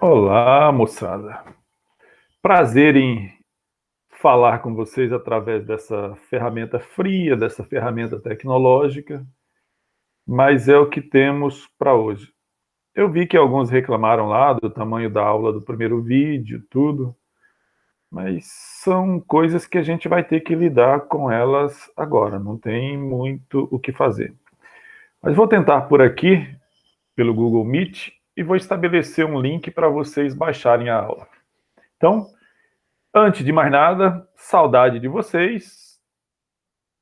Olá, moçada. Prazer em falar com vocês através dessa ferramenta fria, dessa ferramenta tecnológica, mas é o que temos para hoje. Eu vi que alguns reclamaram lá do tamanho da aula do primeiro vídeo, tudo, mas são coisas que a gente vai ter que lidar com elas agora, não tem muito o que fazer. Mas vou tentar por aqui, pelo Google Meet, e vou estabelecer um link para vocês baixarem a aula. Então, antes de mais nada, saudade de vocês,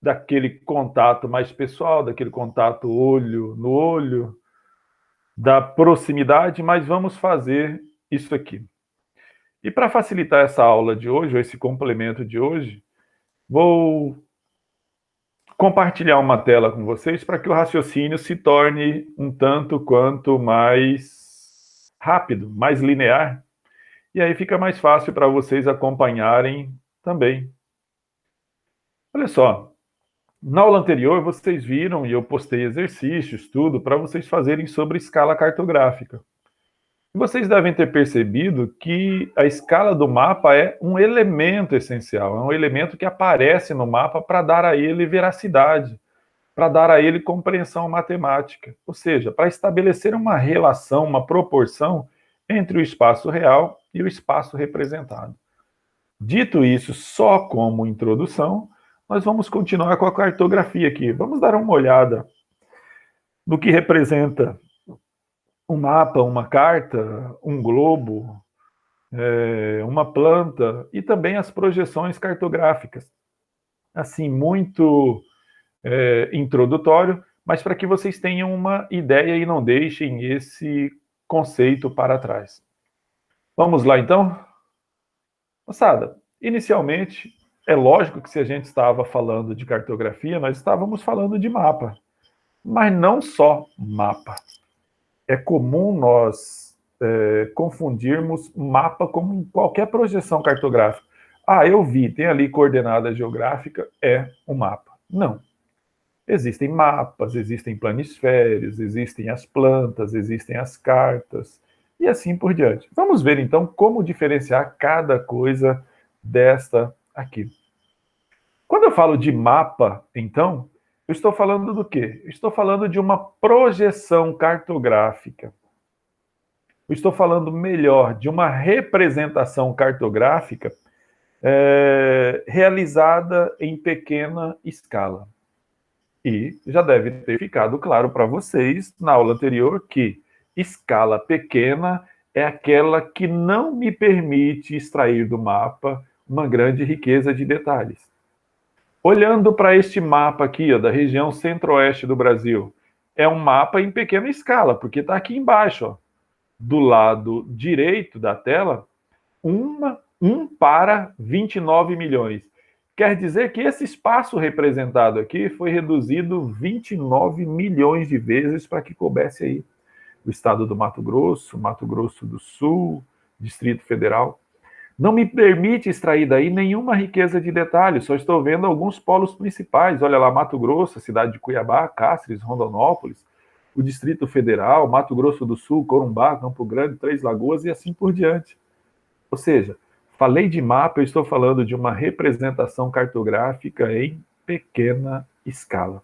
daquele contato mais pessoal, daquele contato olho no olho, da proximidade, mas vamos fazer isso aqui. E para facilitar essa aula de hoje, ou esse complemento de hoje, vou compartilhar uma tela com vocês para que o raciocínio se torne um tanto quanto mais rápido, mais linear, e aí fica mais fácil para vocês acompanharem também. Olha só, na aula anterior, vocês viram, e eu postei exercícios, tudo, para vocês fazerem sobre escala cartográfica. Vocês devem ter percebido que a escala do mapa é um elemento essencial, é um elemento que aparece no mapa para dar a ele veracidade, para dar a ele compreensão matemática, ou seja, para estabelecer uma relação, uma proporção entre o espaço real e o espaço representado. Dito isso, só como introdução, nós vamos continuar com a cartografia aqui. Vamos dar uma olhada no que representa um mapa, uma carta, um globo, uma planta e também as projeções cartográficas. Assim, muito introdutório, mas para que vocês tenham uma ideia e não deixem esse conceito para trás. Vamos lá, então? Moçada, inicialmente, é lógico que se a gente estava falando de cartografia, nós estávamos falando de mapa. Mas não só mapa. É comum nós confundirmos mapa com qualquer projeção cartográfica. Ah, eu vi, tem ali coordenada geográfica, é um mapa. Não. Existem mapas, existem planisférios, existem as plantas, existem as cartas, e assim por diante. Vamos ver, então, como diferenciar cada coisa desta aqui. Quando eu falo de mapa, então, eu estou falando do quê? Eu estou falando de uma projeção cartográfica. Eu estou falando melhor de uma representação cartográfica realizada em pequena escala. E já deve ter ficado claro para vocês na aula anterior que escala pequena é aquela que não me permite extrair do mapa uma grande riqueza de detalhes. Olhando para este mapa aqui, ó, da região centro-oeste do Brasil, é um mapa em pequena escala, porque está aqui embaixo, ó, do lado direito da tela, 1 para 29 milhões. Quer dizer que esse espaço representado aqui foi reduzido 29 milhões de vezes para que coubesse aí o estado do Mato Grosso do Sul, Distrito Federal. Não me permite extrair daí nenhuma riqueza de detalhes, só estou vendo alguns polos principais. Olha lá, Mato Grosso, a cidade de Cuiabá, Cáceres, Rondonópolis, o Distrito Federal, Mato Grosso do Sul, Corumbá, Campo Grande, Três Lagoas e assim por diante. Ou seja, falei de mapa, eu estou falando de uma representação cartográfica em pequena escala.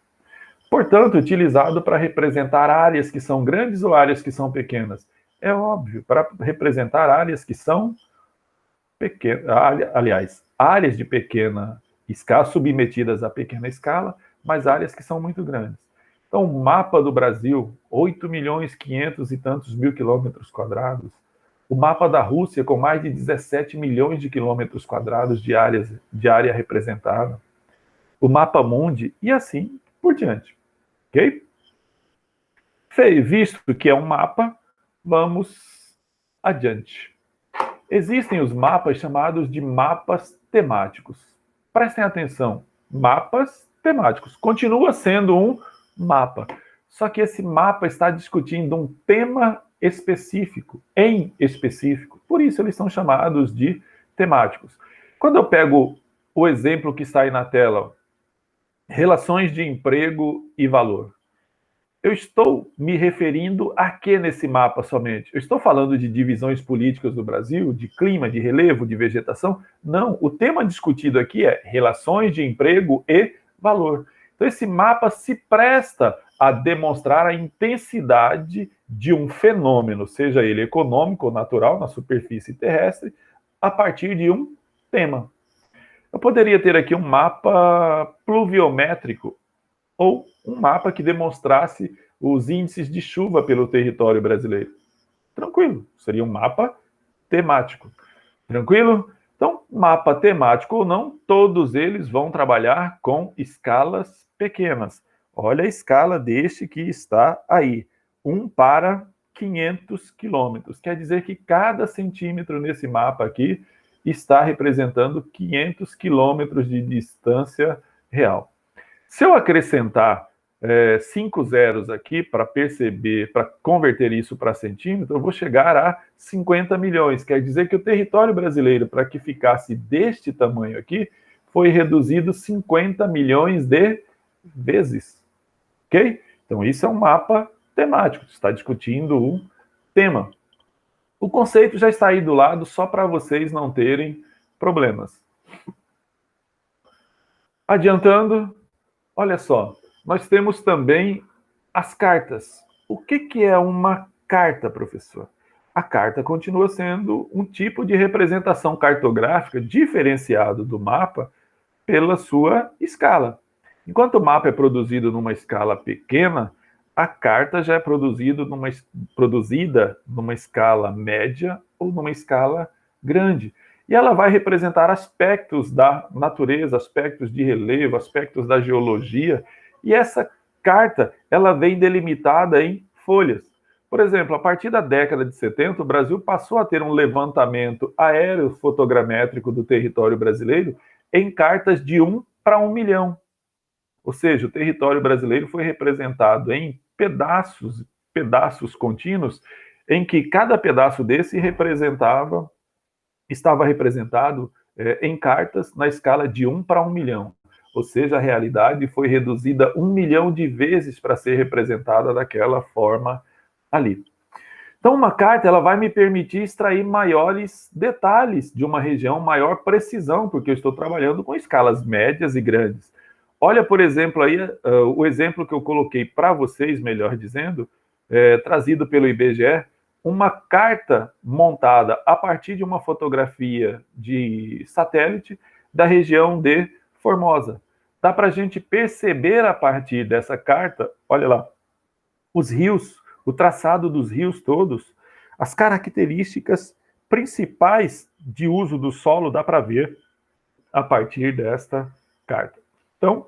Portanto, utilizado para representar áreas que são grandes ou áreas que são pequenas. É óbvio, para representar áreas que são pequenas, aliás, áreas de pequena escala, submetidas a pequena escala, mas áreas que são muito grandes. Então, o mapa do Brasil, 8 milhões 500 e tantos mil quilômetros quadrados. O mapa da Rússia, com mais de 17 milhões de quilômetros quadrados de área representada. O mapa mundi e assim por diante. Ok? Visto que é um mapa, vamos adiante. Existem os mapas chamados de mapas temáticos. Prestem atenção, mapas temáticos. Continua sendo um mapa, só que esse mapa está discutindo um tema específico, em específico. Por isso eles são chamados de temáticos. Quando eu pego o exemplo que está aí na tela, relações de emprego e valor, Eu estou me referindo a que nesse mapa somente? Eu estou falando de divisões políticas do Brasil, de clima, de relevo, de vegetação? Não, o tema discutido aqui é relações de emprego e valor. Então, esse mapa se presta a demonstrar a intensidade de um fenômeno, seja ele econômico ou natural, na superfície terrestre, a partir de um tema. Eu poderia ter aqui um mapa pluviométrico ou um mapa que demonstrasse os índices de chuva pelo território brasileiro. Tranquilo, seria um mapa temático. Tranquilo? Então, mapa temático ou não, todos eles vão trabalhar com escalas pequenas. Olha a escala deste que está aí, 1 para 500 quilômetros. Quer dizer que cada centímetro nesse mapa aqui está representando 500 quilômetros de distância real. Se eu acrescentar 5 zeros aqui para perceber, para converter isso para centímetro, eu vou chegar a 50 milhões. Quer dizer que o território brasileiro, para que ficasse deste tamanho aqui, foi reduzido 50 milhões de vezes. Ok? Então, isso é um mapa temático, está discutindo um tema. O conceito já está aí do lado, só para vocês não terem problemas. Adiantando, olha só, nós temos também as cartas. O que é uma carta, professor? A carta continua sendo um tipo de representação cartográfica diferenciado do mapa pela sua escala. Enquanto o mapa é produzido numa escala pequena, a carta já é produzida numa escala média ou numa escala grande. E ela vai representar aspectos da natureza, aspectos de relevo, aspectos da geologia. E essa carta, ela vem delimitada em folhas. Por exemplo, a partir da década de 70, o Brasil passou a ter um levantamento aerofotogramétrico do território brasileiro em cartas de 1 para 1 milhão. Ou seja, o território brasileiro foi representado em pedaços contínuos, em que cada pedaço desse estava representado em cartas na escala de 1 para 1 milhão. Ou seja, a realidade foi reduzida 1 milhão de vezes para ser representada daquela forma ali. Então, uma carta ela vai me permitir extrair maiores detalhes de uma região, maior precisão, porque eu estou trabalhando com escalas médias e grandes. Olha, por exemplo, aí o exemplo que eu coloquei para vocês, melhor dizendo, trazido pelo IBGE, uma carta montada a partir de uma fotografia de satélite da região de Formosa. Dá para a gente perceber a partir dessa carta, olha lá, os rios, o traçado dos rios todos, as características principais de uso do solo dá para ver a partir desta carta. Então,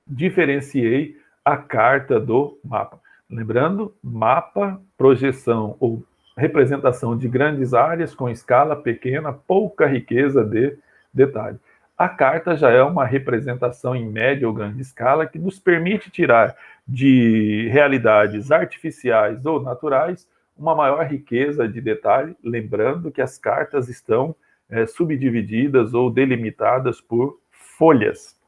diferenciei a carta do mapa. Lembrando, mapa, projeção ou representação de grandes áreas com escala pequena, pouca riqueza de detalhe. A carta já é uma representação em média ou grande escala que nos permite tirar de realidades artificiais ou naturais uma maior riqueza de detalhe, lembrando que as cartas estão subdivididas ou delimitadas por folhas.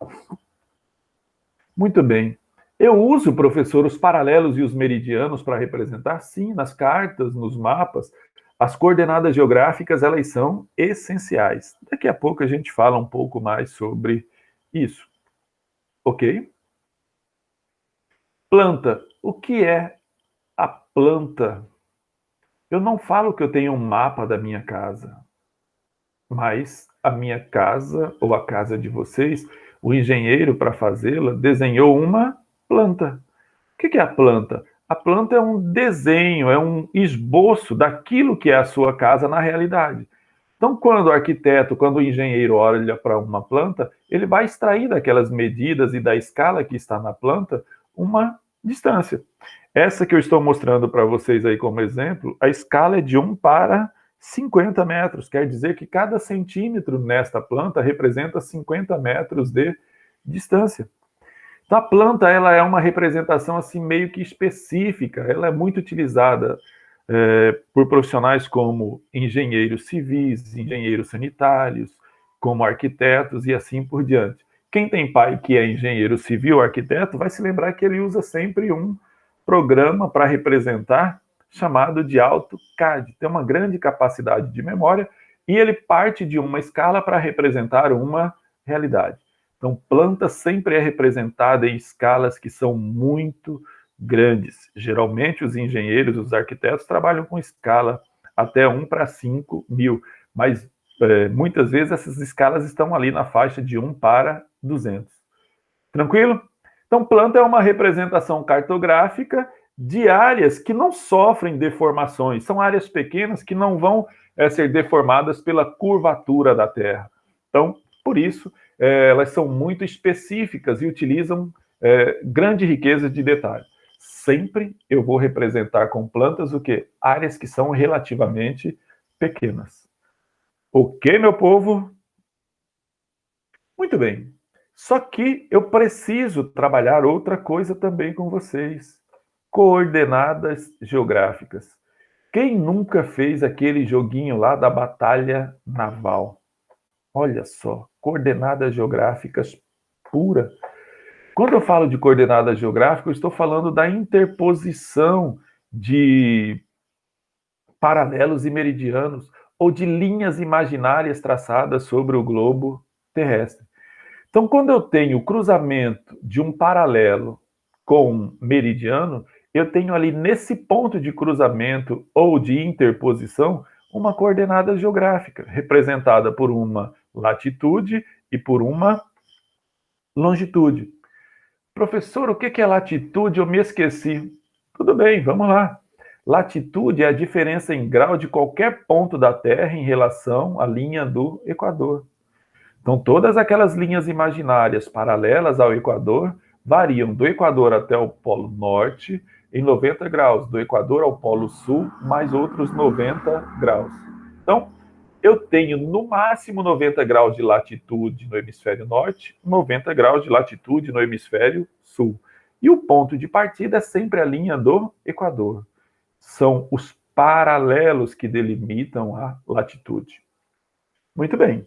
Muito bem. Eu uso, professor, os paralelos e os meridianos para representar? Sim, nas cartas, nos mapas. As coordenadas geográficas, elas são essenciais. Daqui a pouco a gente fala um pouco mais sobre isso. Ok? Planta. O que é a planta? Eu não falo que eu tenho um mapa da minha casa, mas a minha casa, ou a casa de vocês, o engenheiro, para fazê-la, desenhou uma planta. O que é a planta? A planta é um desenho, é um esboço daquilo que é a sua casa na realidade. Então, quando o arquiteto, quando o engenheiro olha para uma planta, ele vai extrair daquelas medidas e da escala que está na planta uma distância. Essa que eu estou mostrando para vocês aí como exemplo, a escala é de 1 para 50 metros. Quer dizer que cada centímetro nesta planta representa 50 metros de distância. Então, a planta ela é uma representação assim meio que específica, ela é muito utilizada por profissionais como engenheiros civis, engenheiros sanitários, como arquitetos e assim por diante. Quem tem pai que é engenheiro civil, arquiteto, vai se lembrar que ele usa sempre um programa para representar chamado de AutoCAD. Tem uma grande capacidade de memória e ele parte de uma escala para representar uma realidade. Então, planta sempre é representada em escalas que são muito grandes. Geralmente, os engenheiros, os arquitetos trabalham com escala até 1 para 5 mil, mas muitas vezes essas escalas estão ali na faixa de 1 para 200. Tranquilo? Então, planta é uma representação cartográfica de áreas que não sofrem deformações. São áreas pequenas que não vão ser deformadas pela curvatura da Terra. Então, por isso, elas são muito específicas e utilizam grande riqueza de detalhes. Sempre eu vou representar com plantas o quê? Áreas que são relativamente pequenas. Ok, meu povo? Muito bem. Só que eu preciso trabalhar outra coisa também com vocês. Coordenadas geográficas. Quem nunca fez aquele joguinho lá da batalha naval? Olha só, coordenadas geográficas pura. Quando eu falo de coordenadas geográficas, eu estou falando da interposição de paralelos e meridianos ou de linhas imaginárias traçadas sobre o globo terrestre. Então, quando eu tenho o cruzamento de um paralelo com um meridiano, eu tenho ali nesse ponto de cruzamento ou de interposição uma coordenada geográfica, representada por uma latitude e por uma longitude. Professor, o que é latitude? Eu me esqueci. Tudo bem, vamos lá. Latitude é a diferença em grau de qualquer ponto da Terra em relação à linha do Equador. Então, todas aquelas linhas imaginárias paralelas ao Equador variam do Equador até o Polo Norte em 90 graus, do Equador ao Polo Sul, mais outros 90 graus. Então, eu tenho no máximo 90 graus de latitude no hemisfério norte, 90 graus de latitude no hemisfério sul. E o ponto de partida é sempre a linha do Equador. São os paralelos que delimitam a latitude. Muito bem.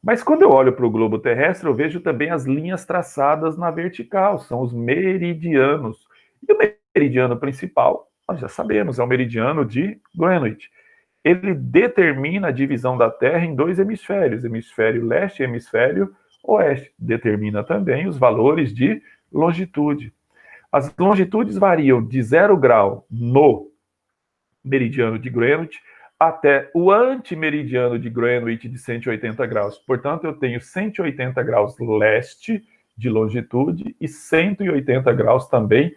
Mas quando eu olho para o globo terrestre, eu vejo também as linhas traçadas na vertical, são os meridianos. E o meridiano principal, nós já sabemos, é o meridiano de Greenwich. Ele determina a divisão da Terra em dois hemisférios, hemisfério leste e hemisfério oeste. Determina também os valores de longitude. As longitudes variam de 0 grau no meridiano de Greenwich até o antimeridiano de Greenwich de 180 graus. Portanto, eu tenho 180 graus leste de longitude e 180 graus também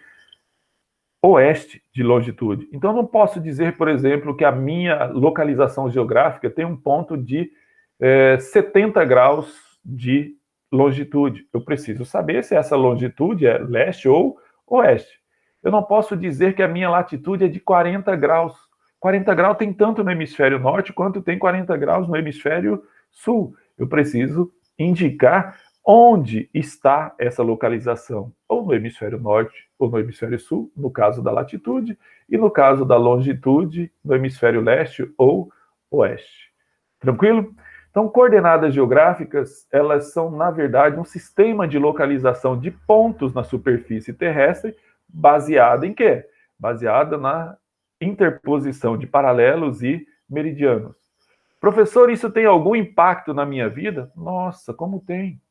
oeste de longitude. Então, eu não posso dizer, por exemplo, que a minha localização geográfica tem um ponto de 70 graus de longitude. Eu preciso saber se essa longitude é leste ou oeste. Eu não posso dizer que a minha latitude é de 40 graus. 40 graus tem tanto no hemisfério norte quanto tem 40 graus no hemisfério sul. Eu preciso indicar onde está essa localização, ou no hemisfério norte ou no hemisfério sul, no caso da latitude, e no caso da longitude, no hemisfério leste ou oeste. Tranquilo? Então, coordenadas geográficas, elas são, na verdade, um sistema de localização de pontos na superfície terrestre, baseada em quê? Baseada na interposição de paralelos e meridianos. Professor, isso tem algum impacto na minha vida? Nossa, como tem?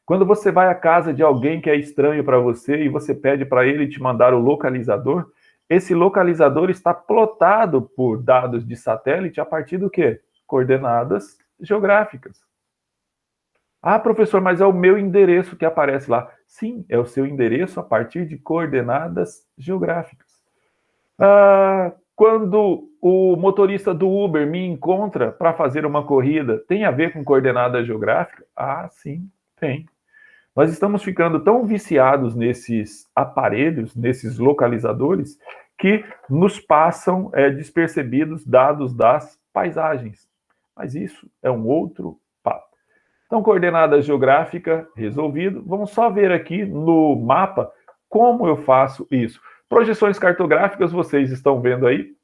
Quando você vai à casa de alguém que é estranho para você e você pede para ele te mandar o localizador, esse localizador está plotado por dados de satélite a partir do quê? Coordenadas geográficas. Ah, professor, mas é o meu endereço que aparece lá. Sim, é o seu endereço a partir de coordenadas geográficas. Quando o motorista do Uber me encontra para fazer uma corrida, tem a ver com coordenada geográfica? Ah, sim, tem. Nós estamos ficando tão viciados nesses aparelhos, nesses localizadores, que nos passam despercebidos dados das paisagens. Mas isso é um outro papo. Então, coordenada geográfica, resolvido. Vamos só ver aqui no mapa como eu faço isso. Projeções cartográficas vocês estão vendo aí,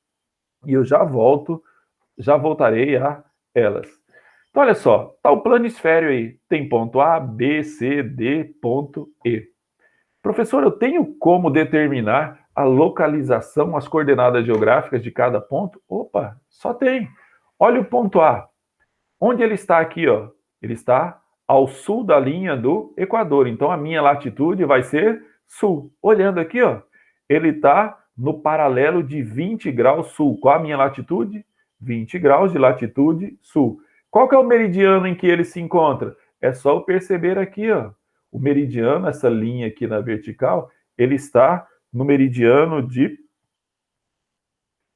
e eu já voltarei a elas. Então, olha só, está o planisfério aí, tem ponto A, B, C, D, ponto E. Professor, eu tenho como determinar a localização, as coordenadas geográficas de cada ponto? Opa, só tem. Olha o ponto A. Onde ele está aqui, ó? Ele está ao sul da linha do Equador. Então, a minha latitude vai ser sul. Olhando aqui, ó, ele está no paralelo de 20 graus sul. Qual a minha latitude? 20 graus de latitude sul. Qual que é o meridiano em que ele se encontra? É só eu perceber aqui, ó. O meridiano, essa linha aqui na vertical, ele está no meridiano de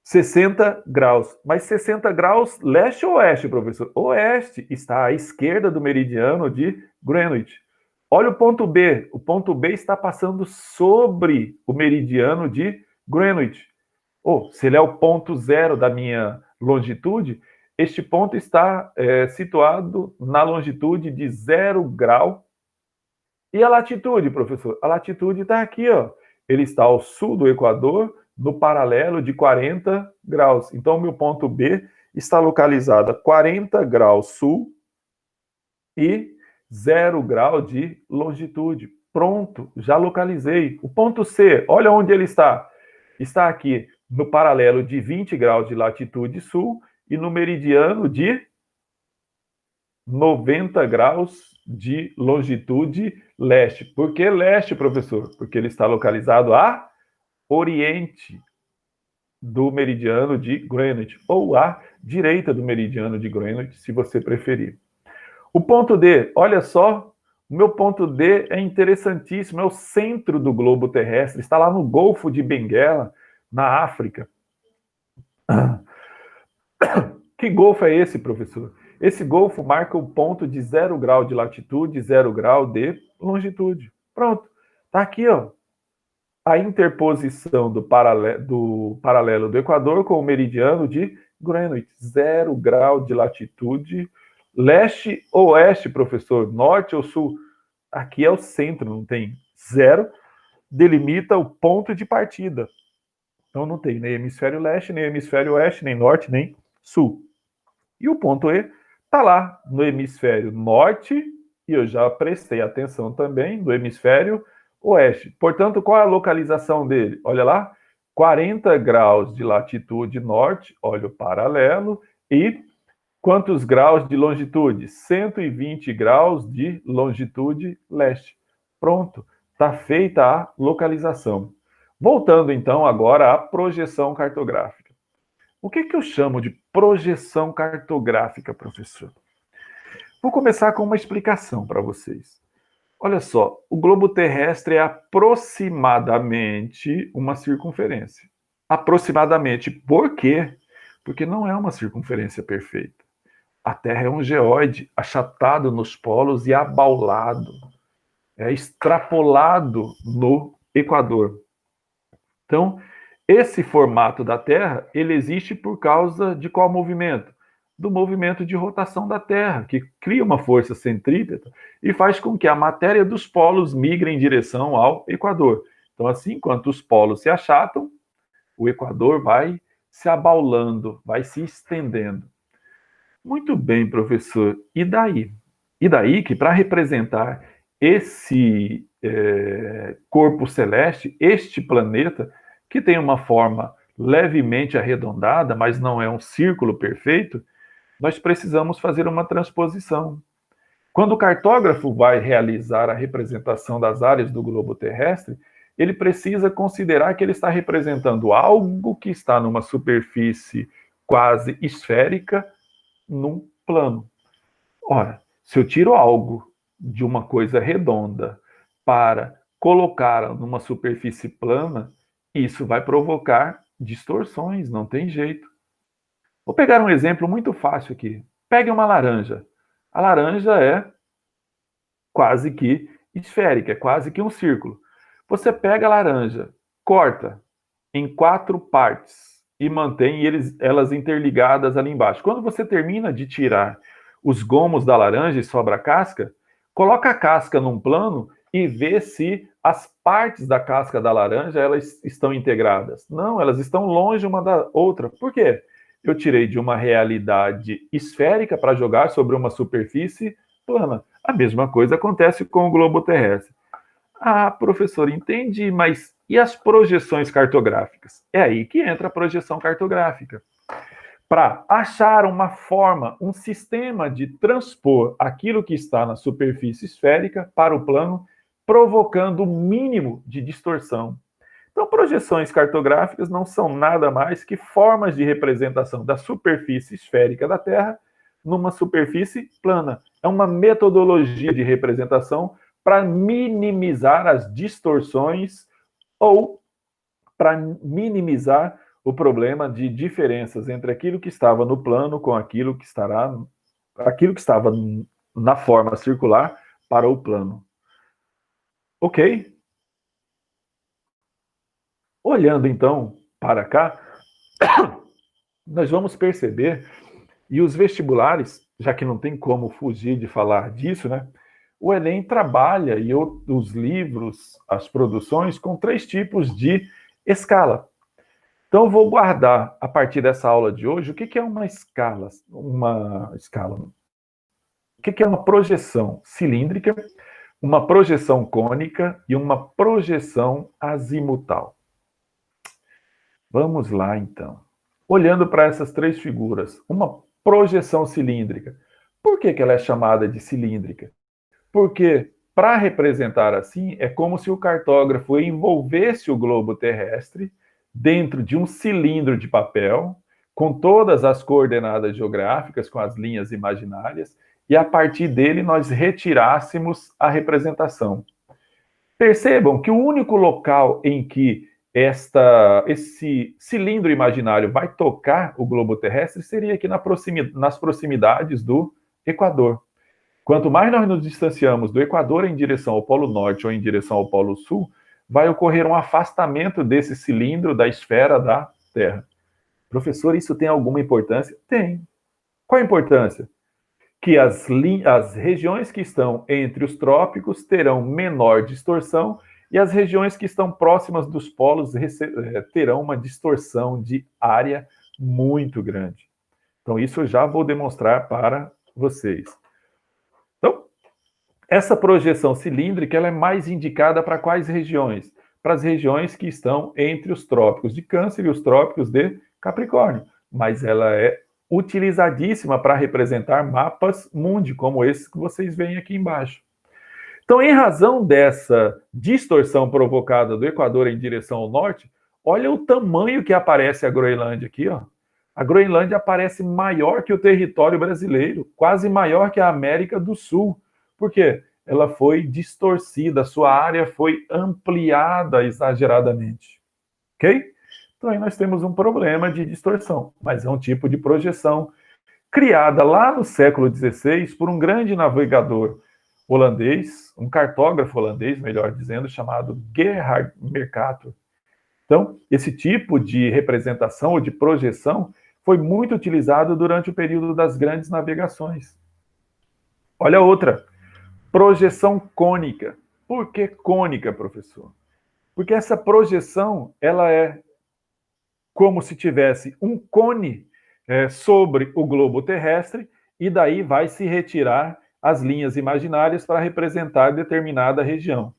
60 graus. Mas 60 graus leste ou oeste, professor? Oeste, está à esquerda do meridiano de Greenwich. Olha o ponto B. O ponto B está passando sobre o meridiano de Greenwich. Se ele é o ponto zero da minha longitude, este ponto está situado na longitude de 0 grau. E a latitude, professor? A latitude está aqui, ó. Ele está ao sul do Equador, no paralelo de 40 graus. Então, o meu ponto B está localizado a 40 graus sul e 0 grau de longitude. Pronto, já localizei. O ponto C, olha onde ele está. Está aqui no paralelo de 20 graus de latitude sul e no meridiano de 90 graus de longitude leste. Por que leste, professor? Porque ele está localizado a oriente do meridiano de Greenwich, ou à direita do meridiano de Greenwich, se você preferir. O ponto D, olha só, o meu ponto D é interessantíssimo, é o centro do globo terrestre, está lá no Golfo de Benguela, na África. Que golfo é esse, professor? Esse golfo marca o ponto de 0 grau de latitude, 0 grau de longitude. Pronto, está aqui, ó. A interposição do paralelo do Equador com o meridiano de Greenwich. 0 grau de latitude. Leste ou oeste, professor? Norte ou sul? Aqui é o centro, não tem 0. Delimita o ponto de partida. Então não tem nem hemisfério leste, nem hemisfério oeste, nem norte, nem sul. E o ponto E está lá no hemisfério norte, e eu já prestei atenção também no hemisfério oeste. Portanto, qual é a localização dele? Olha lá, 40 graus de latitude norte, olha o paralelo, e quantos graus de longitude? 120 graus de longitude leste. Pronto, está feita a localização. Voltando então agora à projeção cartográfica. O que eu chamo de projeção cartográfica, professor? Vou começar com uma explicação para vocês. Olha só, o globo terrestre é aproximadamente uma circunferência. Aproximadamente. Por quê? Porque não é uma circunferência perfeita. A Terra é um geóide achatado nos polos e abaulado. É extrapolado no Equador. Então, esse formato da Terra, ele existe por causa de qual movimento? Do movimento de rotação da Terra, que cria uma força centrípeta e faz com que a matéria dos polos migre em direção ao Equador. Então, assim, enquanto os polos se achatam, o Equador vai se abaulando, vai se estendendo. Muito bem, professor. E daí? E daí que, para representar esse corpo celeste, este planeta, que tem uma forma levemente arredondada, mas não é um círculo perfeito, nós precisamos fazer uma transposição. Quando o cartógrafo vai realizar a representação das áreas do globo terrestre, ele precisa considerar que ele está representando algo que está numa superfície quase esférica, num plano. Ora, se eu tiro algo de uma coisa redonda para colocar numa superfície plana, isso vai provocar distorções, não tem jeito. Vou pegar um exemplo muito fácil aqui. Pegue uma laranja. A laranja é quase que esférica, é quase que um círculo. Você pega a laranja, corta em 4 partes e mantém elas interligadas ali embaixo. Quando você termina de tirar os gomos da laranja e sobra a casca, coloca a casca num plano e vê se as partes da casca da laranja elas estão integradas. Não, elas estão longe uma da outra. Por quê? Eu tirei de uma realidade esférica para jogar sobre uma superfície plana. A mesma coisa acontece com o globo terrestre. Ah, professor, entendi, mas E as projeções cartográficas? É aí que entra a projeção cartográfica. Para achar uma forma, um sistema de transpor aquilo que está na superfície esférica para o plano, provocando o mínimo de distorção. Então, projeções cartográficas não são nada mais que formas de representação da superfície esférica da Terra numa superfície plana. É uma metodologia de representação para minimizar as distorções ou para minimizar o problema de diferenças entre aquilo que estava no plano com aquilo que estava na forma circular para o plano. Ok? Olhando então para cá, nós vamos perceber, e os vestibulares, já que não tem como fugir de falar disso, né? O Enem trabalha, e os livros, as produções, com 3 tipos de escala. Então, eu vou guardar, a partir dessa aula de hoje, o que é uma escala? O que é uma projeção cilíndrica, uma projeção cônica e uma projeção azimutal. Vamos lá, então. Olhando para essas 3 figuras, uma projeção cilíndrica. Por que ela é chamada de cilíndrica? Porque, para representar assim, é como se o cartógrafo envolvesse o globo terrestre dentro de um cilindro de papel, com todas as coordenadas geográficas, com as linhas imaginárias, e a partir dele nós retirássemos a representação. Percebam que o único local em que esse cilindro imaginário vai tocar o globo terrestre seria aqui nas proximidades do Equador. Quanto mais nós nos distanciamos do Equador em direção ao Polo Norte ou em direção ao Polo Sul, vai ocorrer um afastamento desse cilindro da esfera da Terra. Professor, isso tem alguma importância? Tem. Qual a importância? Que as regiões que estão entre os trópicos terão menor distorção e as regiões que estão próximas dos polos terão uma distorção de área muito grande. Então, isso eu já vou demonstrar para vocês. Então, essa projeção cilíndrica ela é mais indicada para quais regiões? Para as regiões que estão entre os trópicos de Câncer e os trópicos de Capricórnio. Mas ela é utilizadíssima para representar mapas mundi, como esse que vocês veem aqui embaixo. Então, em razão dessa distorção provocada do Equador em direção ao norte, olha o tamanho que aparece a Groenlândia aqui, ó. A Groenlândia aparece maior que o território brasileiro, quase maior que a América do Sul. Por quê? Ela foi distorcida, sua área foi ampliada exageradamente. Ok? Então aí nós temos um problema de distorção, mas é um tipo de projeção criada lá no século XVI por um grande navegador holandês, um cartógrafo holandês, melhor dizendo, chamado Gerhard Mercator. Então, esse tipo de representação ou de projeção foi muito utilizado durante o período das grandes navegações. Olha outra, projeção cônica. Por que cônica, professor? Porque essa projeção, ela é como se tivesse um cone sobre o globo terrestre e daí vai se retirar as linhas imaginárias para representar determinada região.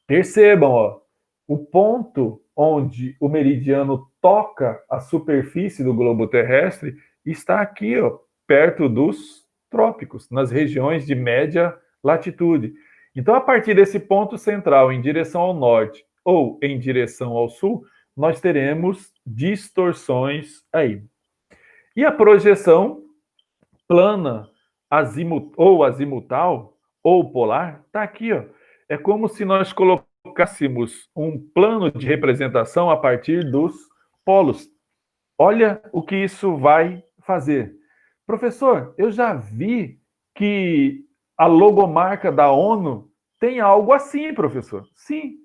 Percebam, ó, o ponto onde o meridiano toca a superfície do globo terrestre está aqui, ó, perto dos trópicos, nas regiões de média latitude. Então, a partir desse ponto central em direção ao norte ou em direção ao sul, nós teremos distorções aí. E a projeção plana, azimutal ou polar, está aqui, ó. É como se nós colocássemos um plano de representação a partir dos polos. Olha o que isso vai fazer. Professor, eu já vi que a logomarca da ONU tem algo assim, professor. Sim.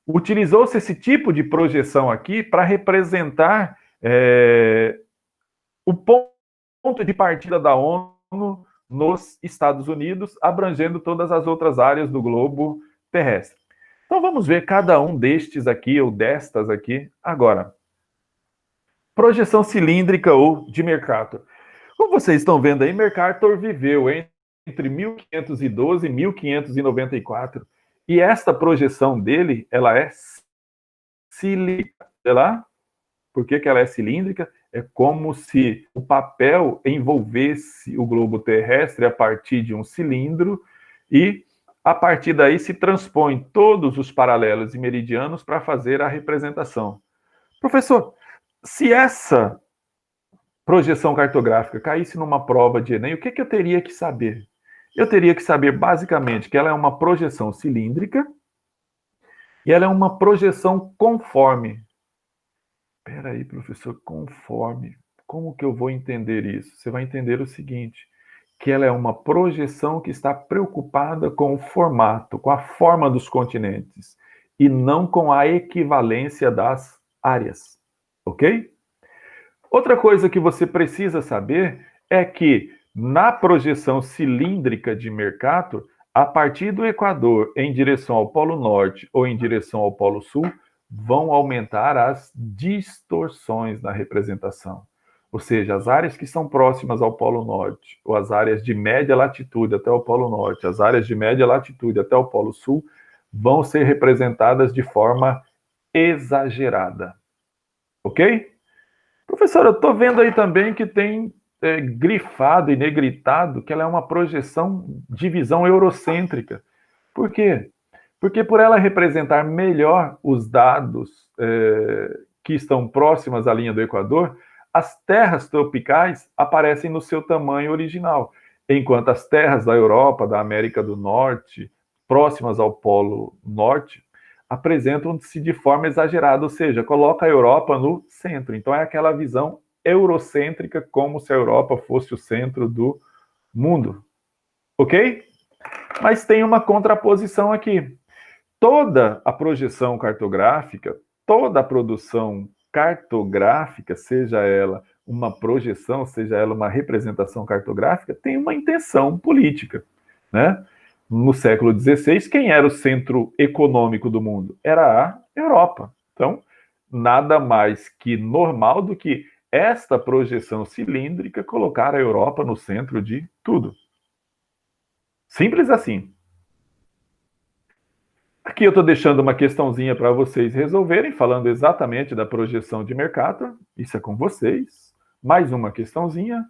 Utilizou-se esse tipo de projeção aqui para representar o ponto de partida da ONU nos Estados Unidos, abrangendo todas as outras áreas do globo terrestre. Então vamos ver cada um destes aqui, ou destas aqui, agora. Projeção cilíndrica ou de Mercator. Como vocês estão vendo aí, Mercator viveu entre 1512 e 1594. E esta projeção dele, ela é cilíndrica. Olha lá, por que ela é cilíndrica? É como se o papel envolvesse o globo terrestre a partir de um cilindro e, a partir daí, se transpõe todos os paralelos e meridianos para fazer a representação. Professor, se essa projeção cartográfica caísse numa prova de Enem, o que eu teria que saber? Eu teria que saber, basicamente, que ela é uma projeção cilíndrica e ela é uma projeção conforme. Espera aí, professor, conforme. Como que eu vou entender isso? Você vai entender o seguinte, que ela é uma projeção que está preocupada com o formato, com a forma dos continentes, e não com a equivalência das áreas, ok? Outra coisa que você precisa saber é que na projeção cilíndrica de Mercator, a partir do Equador em direção ao Polo Norte ou em direção ao Polo Sul, vão aumentar as distorções na representação. Ou seja, as áreas que estão próximas ao Polo Norte, ou as áreas de média latitude até o Polo Norte, as áreas de média latitude até o Polo Sul, vão ser representadas de forma exagerada. Ok? Professor, eu estou vendo aí também que tem grifado e negritado que ela é uma projeção de visão eurocêntrica. Por quê? Porque por ela representar melhor os dados que estão próximas à linha do Equador, as terras tropicais aparecem no seu tamanho original, enquanto as terras da Europa, da América do Norte, próximas ao Polo Norte, apresentam-se de forma exagerada, ou seja, coloca a Europa no centro. Então é aquela visão eurocêntrica, como se a Europa fosse o centro do mundo. Ok? Mas tem uma contraposição aqui. Toda a projeção cartográfica, toda a produção cartográfica, seja ela uma projeção, seja ela uma representação cartográfica, tem uma intenção política, né? No século XVI, quem era o centro econômico do mundo? Era a Europa. Então, nada mais que normal do que esta projeção cilíndrica colocar a Europa no centro de tudo. Simples assim. Aqui eu estou deixando uma questãozinha para vocês resolverem, falando exatamente da projeção de Mercator. Isso é com vocês. Mais uma questãozinha.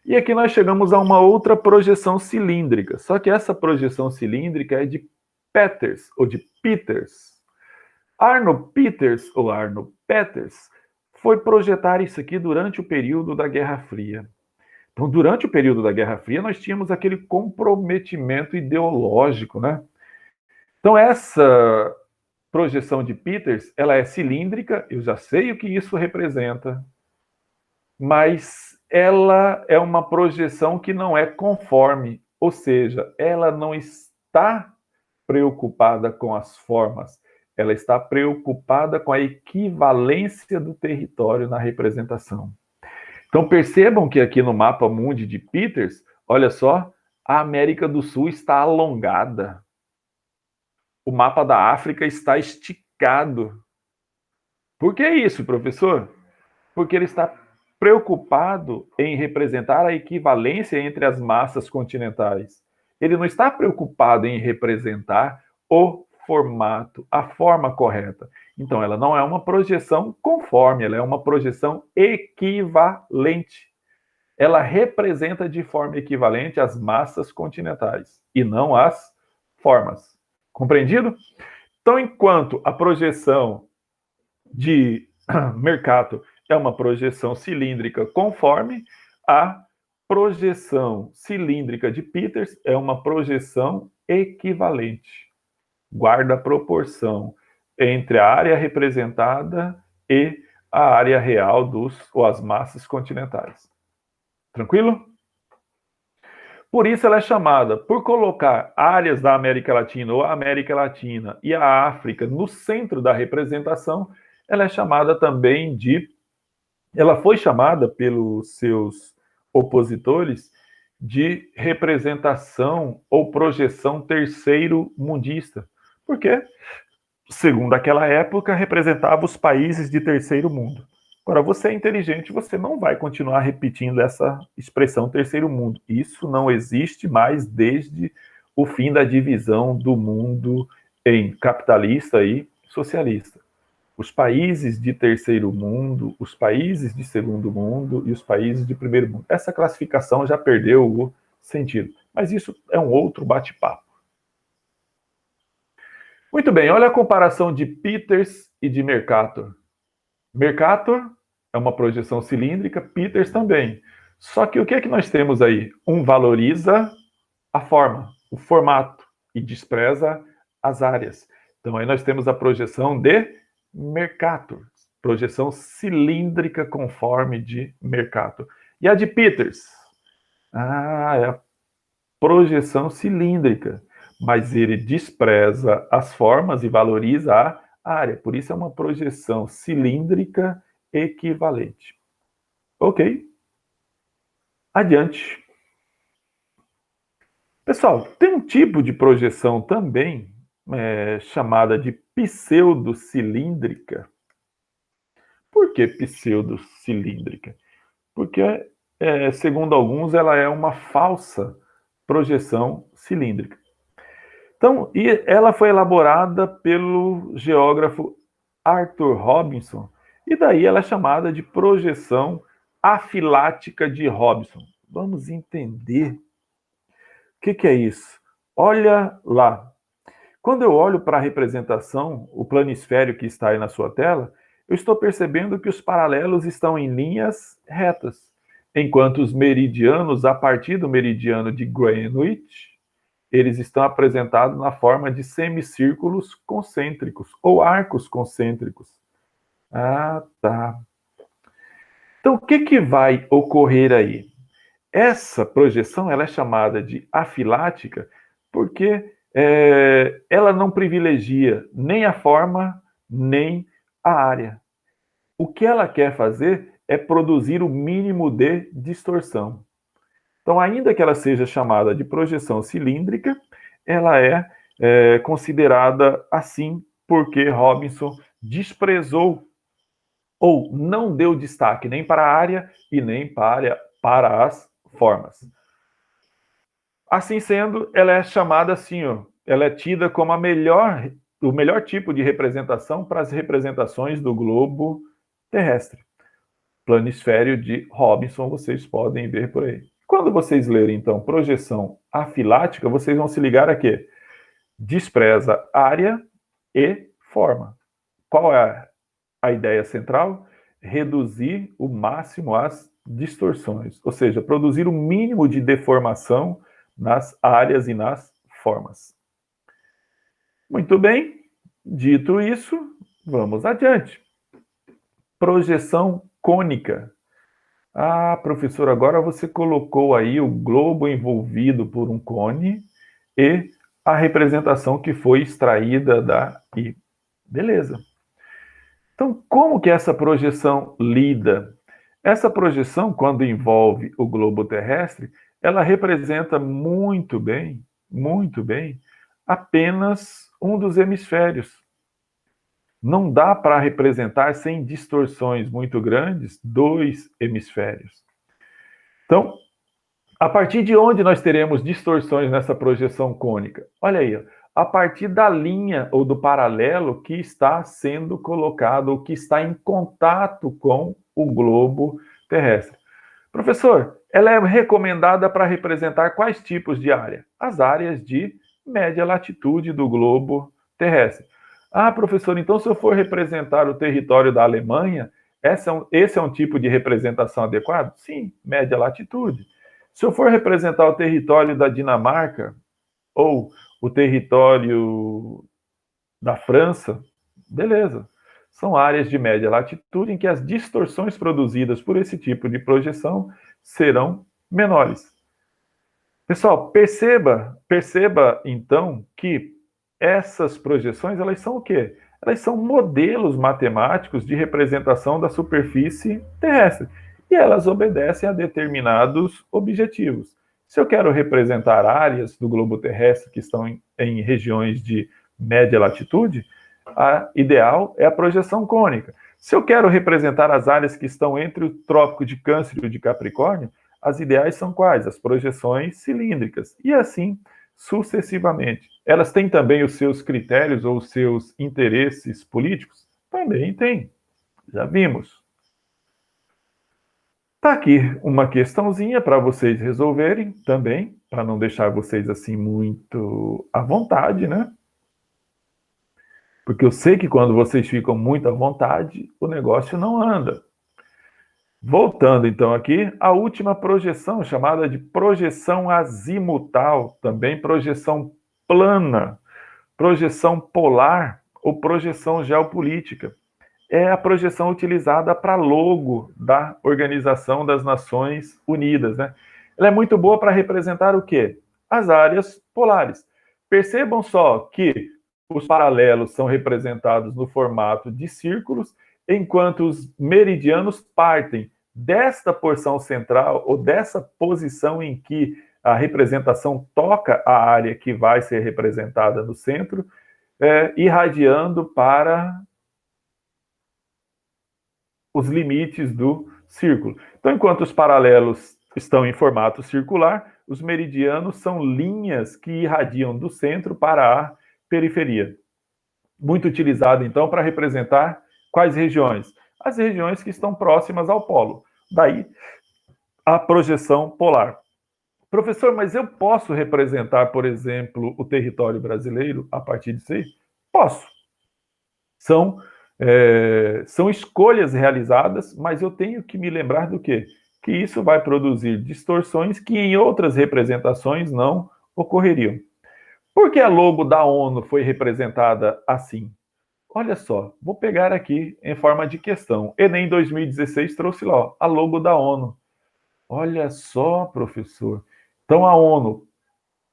E aqui nós chegamos a uma outra projeção cilíndrica. Só que essa projeção cilíndrica é de Peters, ou de Peters. Arno Peters, ou Arno Peters, foi projetar isso aqui durante o período da Guerra Fria. Então, durante o período da Guerra Fria, nós tínhamos aquele comprometimento ideológico, né? Então, essa projeção de Peters, ela é cilíndrica, eu já sei o que isso representa, mas ela é uma projeção que não é conforme, ou seja, ela não está preocupada com as formas, ela está preocupada com a equivalência do território na representação. Então percebam que aqui no mapa mundi de Peters, olha só, a América do Sul está alongada. O mapa da África está esticado. Por que isso, professor? Porque ele está preocupado em representar a equivalência entre as massas continentais. Ele não está preocupado em representar o formato, a forma correta. Então, ela não é uma projeção conforme, ela é uma projeção equivalente. Ela representa de forma equivalente as massas continentais e não as formas. Compreendido? Então, enquanto a projeção de Mercator é uma projeção cilíndrica conforme, a projeção cilíndrica de Peters é uma projeção equivalente. Guarda a proporção entre a área representada e a área real ou as massas continentais. Tranquilo? Por isso ela é chamada, por colocar áreas da América Latina ou a América Latina e a África no centro da representação, ela é chamada também ela foi chamada pelos seus opositores de representação ou projeção terceiro mundista. Por quê? Segundo aquela época, representava os países de terceiro mundo. Agora, você é inteligente, você não vai continuar repetindo essa expressão terceiro mundo. Isso não existe mais desde o fim da divisão do mundo em capitalista e socialista. os países de terceiro mundo, os países de segundo mundo e os países de primeiro mundo. Essa classificação já perdeu o sentido, mas isso é um outro bate-papo. Muito bem, olha a comparação de Peters e de Mercator. Mercator é uma projeção cilíndrica, Peters também. Só que o que é que nós temos aí? Um valoriza a forma, o formato, e despreza as áreas. Então aí nós temos a projeção de Mercator, projeção cilíndrica conforme de Mercator. E a de Peters? É a projeção cilíndrica, mas ele despreza as formas e valoriza a área. Por isso é uma projeção cilíndrica equivalente. Ok. Adiante. Pessoal, tem um tipo de projeção também chamada de pseudocilíndrica. Por que pseudocilíndrica? Porque, segundo alguns, ela é uma falsa projeção cilíndrica. Então, e ela foi elaborada pelo geógrafo Arthur Robinson, e daí ela é chamada de projeção afilática de Robinson. Vamos entender o que é isso. Olha lá. Quando eu olho para a representação, o planisfério que está aí na sua tela, eu estou percebendo que os paralelos estão em linhas retas, enquanto os meridianos, a partir do meridiano de Greenwich, eles estão apresentados na forma de semicírculos concêntricos ou arcos concêntricos. Ah, tá. Então, o que vai ocorrer aí? Essa projeção ela é chamada de afilática porque ela não privilegia nem a forma, nem a área. O que ela quer fazer é produzir o mínimo de distorção. Então, ainda que ela seja chamada de projeção cilíndrica, ela é considerada assim porque Robinson desprezou ou não deu destaque nem para a área e nem para as formas. Assim sendo, ela é chamada assim, ela é tida como o melhor tipo de representação para as representações do globo terrestre. Planisfério de Robinson, vocês podem ver por aí. Quando vocês lerem, então, projeção afilática, vocês vão se ligar a quê? Despreza área e forma. Qual é a ideia central? Reduzir o máximo as distorções, ou seja, produzir o mínimo de deformação nas áreas e nas formas. Muito bem, dito isso, vamos adiante. Projeção cônica. Ah, professor, agora você colocou aí o globo envolvido por um cone e a representação que foi extraída daí. Beleza. Então, como que essa projeção lida? Essa projeção, quando envolve o globo terrestre, ela representa muito bem, apenas um dos hemisférios. Não dá para representar sem distorções muito grandes dois hemisférios. Então, a partir de onde nós teremos distorções nessa projeção cônica? Olha aí, a partir da linha ou do paralelo que está sendo colocado, ou que está em contato com o globo terrestre. Professor, ela é recomendada para representar quais tipos de área? As áreas de média latitude do globo terrestre. Ah, professor, então se eu for representar o território da Alemanha, esse é um tipo de representação adequado? Sim, média latitude. Se eu for representar o território da Dinamarca ou o território da França, beleza. São áreas de média latitude em que as distorções produzidas por esse tipo de projeção serão menores. Pessoal, perceba então que essas projeções, elas são o quê? Elas são modelos matemáticos de representação da superfície terrestre. E elas obedecem a determinados objetivos. Se eu quero representar áreas do globo terrestre que estão em regiões de média latitude, a ideal é a projeção cônica. Se eu quero representar as áreas que estão entre o Trópico de Câncer e o de Capricórnio, as ideais são quais? As projeções cilíndricas. E assim sucessivamente. Elas têm também os seus critérios ou os seus interesses políticos? Também tem, já vimos. Tá aqui uma questãozinha para vocês resolverem também, para não deixar vocês assim muito à vontade, né? Porque eu sei que quando vocês ficam muito à vontade, o negócio não anda. Voltando então aqui, a última projeção, chamada de projeção azimutal, também projeção plana, projeção polar ou projeção geopolítica. É a projeção utilizada para logo da Organização das Nações Unidas, né? Ela é muito boa para representar o quê? As áreas polares. Percebam só que os paralelos são representados no formato de círculos, enquanto os meridianos partem desta porção central ou dessa posição em que a representação toca a área que vai ser representada no centro, irradiando para os limites do círculo. Então, enquanto os paralelos estão em formato circular, os meridianos são linhas que irradiam do centro para a periferia. Muito utilizado, então, para representar quais regiões? As regiões que estão próximas ao polo. Daí, a projeção polar. Professor, mas eu posso representar, por exemplo, o território brasileiro a partir disso aí? Posso. São escolhas realizadas, mas eu tenho que me lembrar do quê? Que isso vai produzir distorções que em outras representações não ocorreriam. Por que a logo da ONU foi representada assim? Olha só, vou pegar aqui em forma de questão. Enem 2016 trouxe lá a logo da ONU. Olha só, professor. Então a ONU,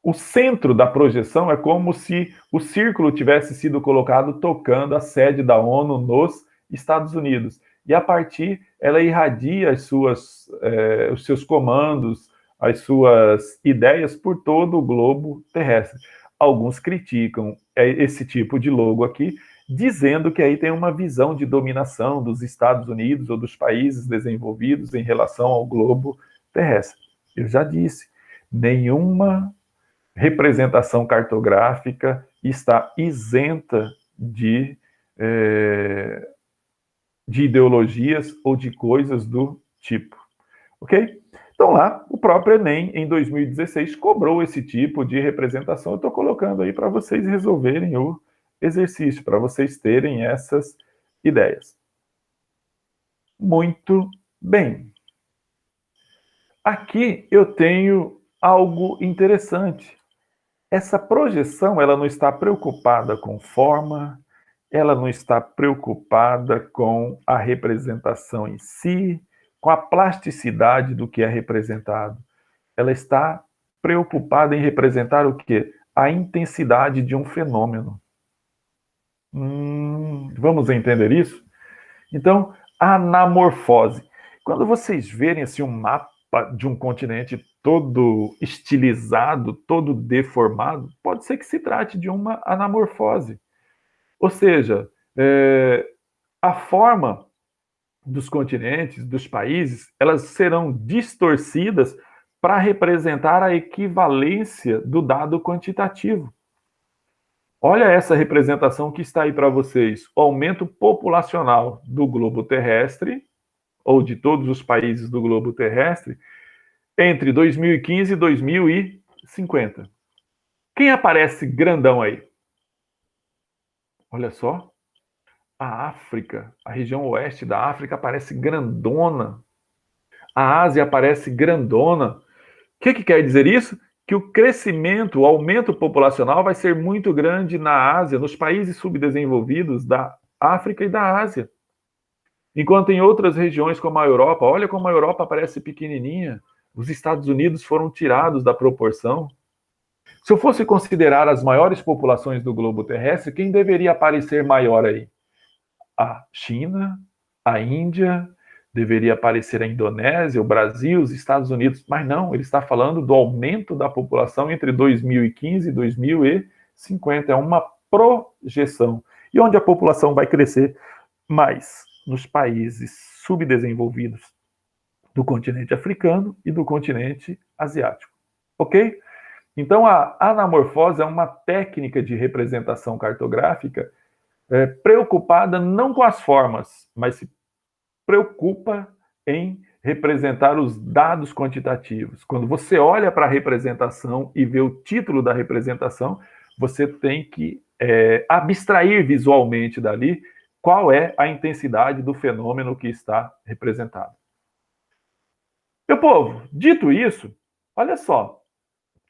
o centro da projeção é como se o círculo tivesse sido colocado tocando a sede da ONU nos Estados Unidos. E a partir, ela irradia os seus comandos, as suas ideias por todo o globo terrestre. Alguns criticam esse tipo de logo aqui, dizendo que aí tem uma visão de dominação dos Estados Unidos ou dos países desenvolvidos em relação ao globo terrestre. Eu já disse, nenhuma representação cartográfica está isenta de ideologias ou de coisas do tipo. Ok? Então lá, o próprio Enem, em 2016, cobrou esse tipo de representação. Eu estou colocando aí para vocês resolverem o exercício, para vocês terem essas ideias. Muito bem. Aqui eu tenho algo interessante. Essa projeção, ela não está preocupada com forma, ela não está preocupada com a representação em si, com a plasticidade do que é representado. Ela está preocupada em representar o quê? A intensidade de um fenômeno. Vamos entender isso? Então, anamorfose. Quando vocês verem assim, um mapa de um continente todo estilizado, todo deformado, pode ser que se trate de uma anamorfose. Ou seja, a forma dos continentes, dos países, elas serão distorcidas para representar a equivalência do dado quantitativo. Olha essa representação que está aí para vocês. O aumento populacional do globo terrestre, ou de todos os países do globo terrestre, entre 2015 e 2050. Quem aparece grandão aí? Olha só. A África, a região oeste da África aparece grandona. A Ásia aparece grandona. O que quer dizer isso? Que o crescimento, o aumento populacional vai ser muito grande na Ásia, nos países subdesenvolvidos da África e da Ásia. Enquanto em outras regiões como a Europa, olha como a Europa parece pequenininha, os Estados Unidos foram tirados da proporção. Se eu fosse considerar as maiores populações do globo terrestre, quem deveria aparecer maior aí? A China, a Índia, deveria aparecer a Indonésia, o Brasil, os Estados Unidos, mas não, ele está falando do aumento da população entre 2015 e 2050, é uma projeção. E onde a população vai crescer mais? Nos países subdesenvolvidos do continente africano e do continente asiático. Ok? Então, a anamorfose é uma técnica de representação cartográfica preocupada não com as formas, mas se preocupa em representar os dados quantitativos. Quando você olha para a representação e vê o título da representação, você tem que abstrair visualmente dali qual é a intensidade do fenômeno que está representado. Meu povo, dito isso, olha só,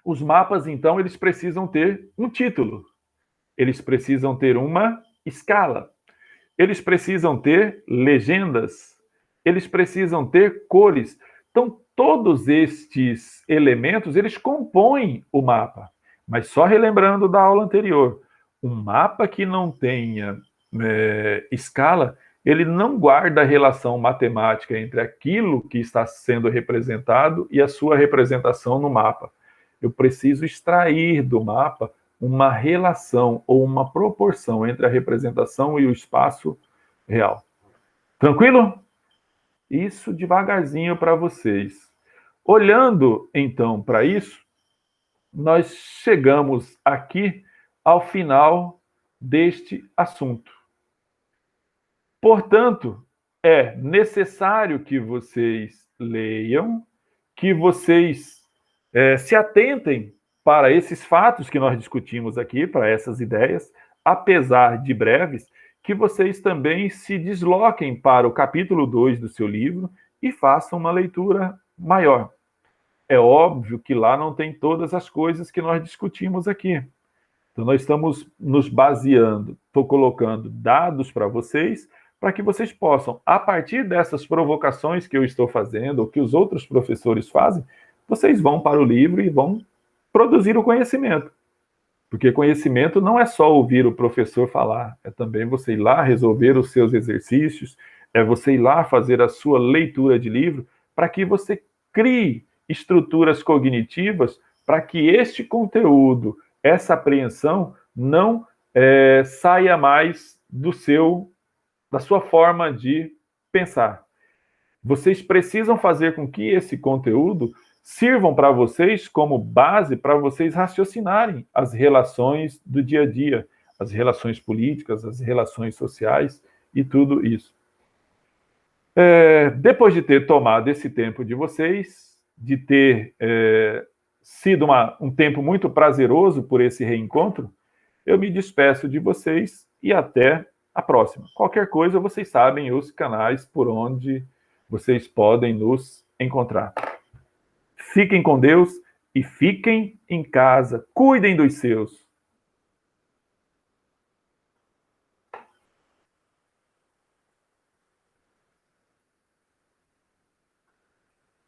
os mapas, então, eles precisam ter um título, eles precisam ter uma escala, eles precisam ter legendas, eles precisam ter cores. Então, todos estes elementos, eles compõem o mapa. Mas só relembrando da aula anterior, um mapa que não tenha escala, ele não guarda a relação matemática entre aquilo que está sendo representado e a sua representação no mapa. Eu preciso extrair do mapa uma relação ou uma proporção entre a representação e o espaço real. Tranquilo? Isso devagarzinho para vocês. Olhando, então, para isso, nós chegamos aqui ao final deste assunto. Portanto, é necessário que vocês leiam, que vocês se atentem para esses fatos que nós discutimos aqui, para essas ideias, apesar de breves, que vocês também se desloquem para o capítulo 2 do seu livro e façam uma leitura maior. É óbvio que lá não tem todas as coisas que nós discutimos aqui. Então, nós estamos nos baseando, estou colocando dados para vocês, para que vocês possam, a partir dessas provocações que eu estou fazendo, ou que os outros professores fazem, vocês vão para o livro e vão produzir o conhecimento. Porque conhecimento não é só ouvir o professor falar, é também você ir lá resolver os seus exercícios, é você ir lá fazer a sua leitura de livro, para que você crie estruturas cognitivas para que este conteúdo, essa apreensão, não saia mais da sua forma de pensar. Vocês precisam fazer com que esse conteúdo sirvam para vocês como base para vocês raciocinarem as relações do dia a dia, as relações políticas, as relações sociais e tudo isso. Depois de ter tomado esse tempo de vocês, de ter sido um tempo muito prazeroso por esse reencontro, eu me despeço de vocês e até a próxima. Qualquer coisa, vocês sabem os canais por onde vocês podem nos encontrar. Fiquem com Deus e fiquem em casa. Cuidem dos seus.